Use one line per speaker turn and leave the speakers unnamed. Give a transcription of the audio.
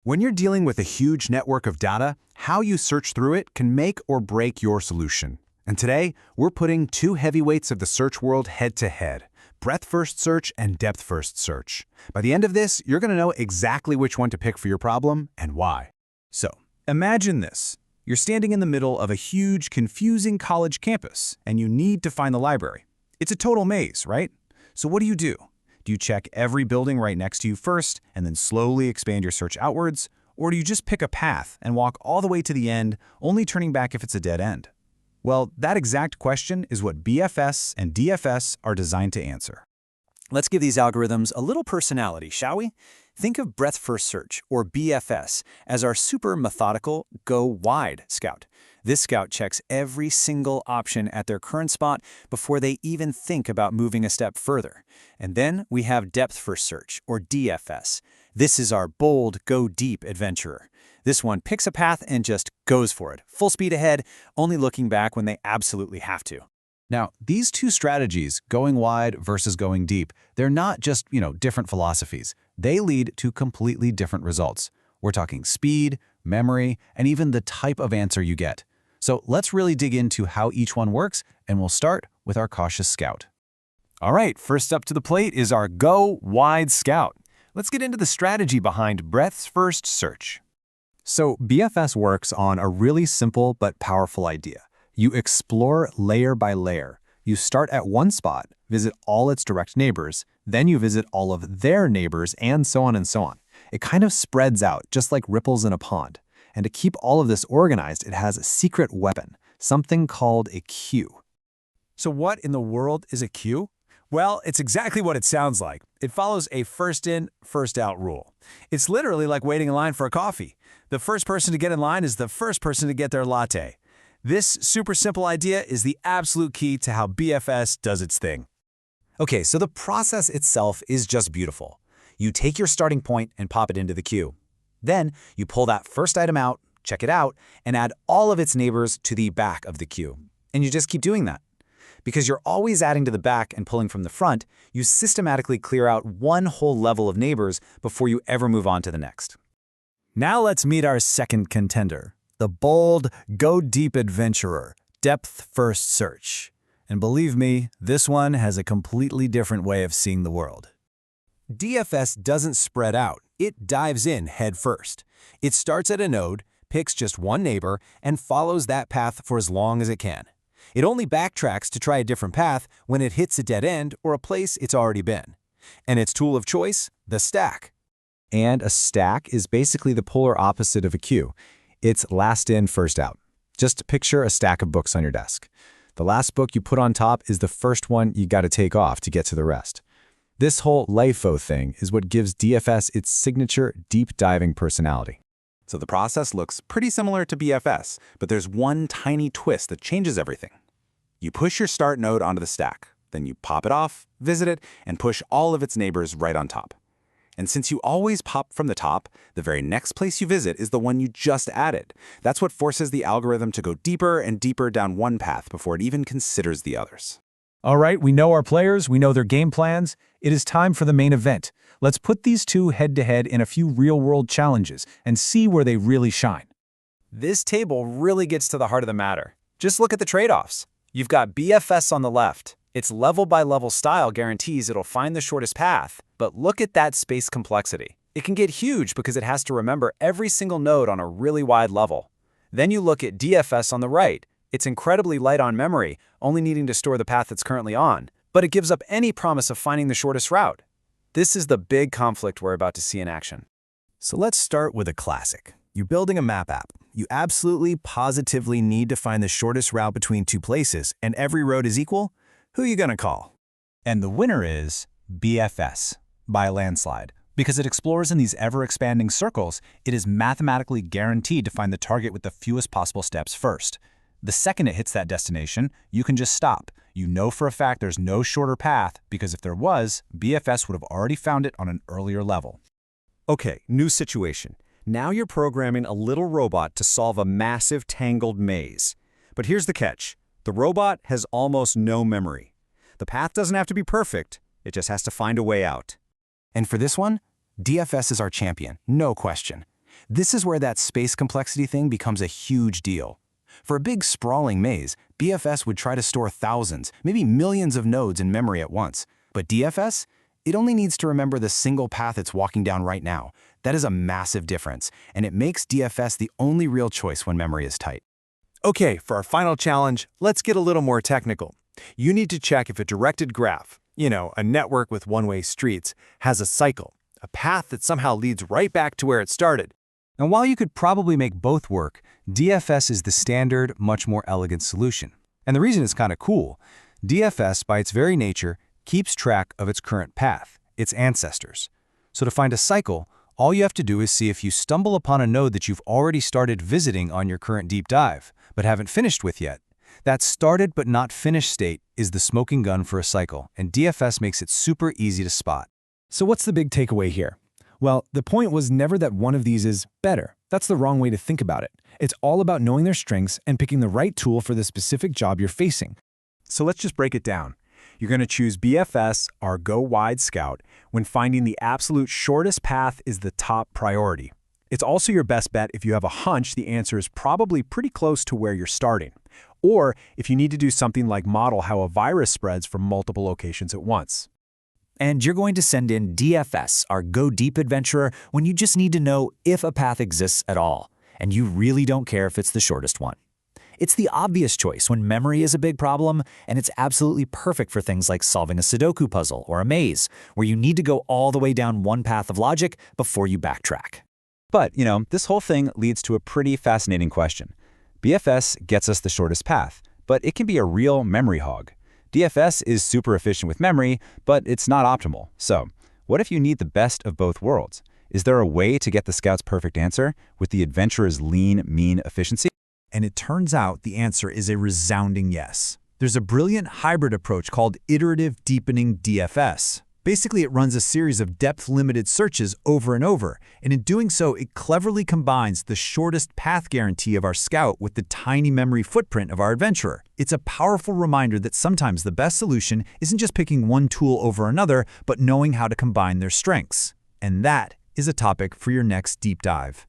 When you're dealing with a huge network of data, how you search through it can make or break your solution. And today, we're putting two heavyweights of the search world head-to-head, breadth-first search and depth-first search. By the end of this, you're going to know exactly which one to pick for your problem and why.
So, imagine this. You're standing in the middle of a huge, confusing college campus, and you need to find the library. It's a total maze, right? So what do? Do you check every building right next to you first, and then slowly expand your search outwards? Or do you just pick a path and walk all the way to the end, only turning back if it's a dead end? Well, that exact question is what BFS and DFS are designed to answer.
Let's give these algorithms a little personality, shall we? Think of breadth-first search, or BFS, as our super methodical, go-wide scout. This scout checks every single option at their current spot before they even think about moving a step further. And then we have depth-first search, or DFS. This is our bold, go-deep adventurer. This one picks a path and just goes for it, full speed ahead, only looking back when they absolutely have to.
Now, these two strategies, going wide versus going deep, they're not just, different philosophies. They lead to completely different results. We're talking speed, memory, and even the type of answer you get. So let's really dig into how each one works, and we'll start with our cautious scout.
All right, first up to the plate is our Go Wide Scout. Let's get into the strategy behind breadth-first search.
So BFS works on a really simple but powerful idea. You explore layer by layer. You start at one spot, visit all its direct neighbors, then you visit all of their neighbors, and so on and so on. It kind of spreads out, just like ripples in a pond. And to keep all of this organized, it has a secret weapon, something called a queue.
So what in the world is a queue? Well, it's exactly what it sounds like. It follows a first-in, first-out rule. It's literally like waiting in line for a coffee. The first person to get in line is the first person to get their latte. This super simple idea is the absolute key to how BFS does its thing.
Okay, so the process itself is just beautiful. You take your starting point and pop it into the queue. Then you pull that first item out, check it out, and add all of its neighbors to the back of the queue. And you just keep doing that. Because you're always adding to the back and pulling from the front, you systematically clear out one whole level of neighbors before you ever move on to the next.
Now let's meet our second contender, the bold, go-deep adventurer, depth-first search. And believe me, this one has a completely different way of seeing the world. DFS doesn't spread out, it dives in head first. It starts at a node, picks just one neighbor, and follows that path for as long as it can. It only backtracks to try a different path when it hits a dead end or a place it's already been. And its tool of choice? The stack.
And a stack is basically the polar opposite of a queue. It's last in, first out. Just picture a stack of books on your desk. The last book you put on top is the first one you got to take off to get to the rest. This whole LIFO thing is what gives DFS its signature deep diving personality.
So the process looks pretty similar to BFS, but there's one tiny twist that changes everything. You push your start node onto the stack, then you pop it off, visit it, and push all of its neighbors right on top. And since you always pop from the top, the very next place you visit is the one you just added. That's what forces the algorithm to go deeper and deeper down one path before it even considers the others.
All right, we know our players, we know their game plans. It is time for the main event. Let's put these two head-to-head in a few real-world challenges and see where they really shine.
This table really gets to the heart of the matter. Just look at the trade-offs. You've got BFS on the left. Its level-by-level style guarantees it'll find the shortest path, but look at that space complexity. It can get huge because it has to remember every single node on a really wide level. Then you look at DFS on the right. It's incredibly light on memory, only needing to store the path it's currently on, but it gives up any promise of finding the shortest route. This is the big conflict we're about to see in action.
So let's start with a classic. You're building a map app. You absolutely, positively need to find the shortest route between two places, and every road is equal? Who are you gonna call?
And the winner is BFS, by a landslide. Because it explores in these ever-expanding circles, it is mathematically guaranteed to find the target with the fewest possible steps first. The second it hits that destination, you can just stop. You know for a fact there's no shorter path because if there was, BFS would have already found it on an earlier level.
Okay, new situation. Now you're programming a little robot to solve a massive tangled maze. But here's the catch. The robot has almost no memory. The path doesn't have to be perfect, it just has to find a way out.
And for this one, DFS is our champion, no question. This is where that space complexity thing becomes a huge deal. For a big, sprawling maze, BFS would try to store thousands, maybe millions of nodes in memory at once. But DFS? It only needs to remember the single path it's walking down right now. That is a massive difference, and it makes DFS the only real choice when memory is tight.
Okay, for our final challenge, let's get a little more technical. You need to check if a directed graph, a network with one-way streets, has a cycle, a path that somehow leads right back to where it started.
And while you could probably make both work, DFS is the standard, much more elegant solution. And the reason it's kind of cool, DFS, by its very nature, keeps track of its current path, its ancestors. So to find a cycle, all you have to do is see if you stumble upon a node that you've already started visiting on your current deep dive, but haven't finished with yet. That started but not finished state is the smoking gun for a cycle, and DFS makes it super easy to spot.
So what's the big takeaway here? Well, the point was never that one of these is better. That's the wrong way to think about it. It's all about knowing their strengths and picking the right tool for the specific job you're facing.
So let's just break it down. You're going to choose BFS, our Go Wide Scout, when finding the absolute shortest path is the top priority. It's also your best bet if you have a hunch the answer is probably pretty close to where you're starting, or if you need to do something like model how a virus spreads from multiple locations at once.
And you're going to send in DFS, our Go Deep Adventurer, when you just need to know if a path exists at all, and you really don't care if it's the shortest one. It's the obvious choice when memory is a big problem, and it's absolutely perfect for things like solving a Sudoku puzzle or a maze, where you need to go all the way down one path of logic before you backtrack.
But, this whole thing leads to a pretty fascinating question. BFS gets us the shortest path, but it can be a real memory hog. DFS is super efficient with memory, but it's not optimal. So, what if you need the best of both worlds? Is there a way to get the scout's perfect answer with the adventurer's lean, mean efficiency?
And it turns out the answer is a resounding yes. There's a brilliant hybrid approach called iterative deepening DFS. Basically, it runs a series of depth-limited searches over and over, and in doing so, it cleverly combines the shortest path guarantee of our scout with the tiny memory footprint of our adventurer. It's a powerful reminder that sometimes the best solution isn't just picking one tool over another, but knowing how to combine their strengths. And that is a topic for your next deep dive.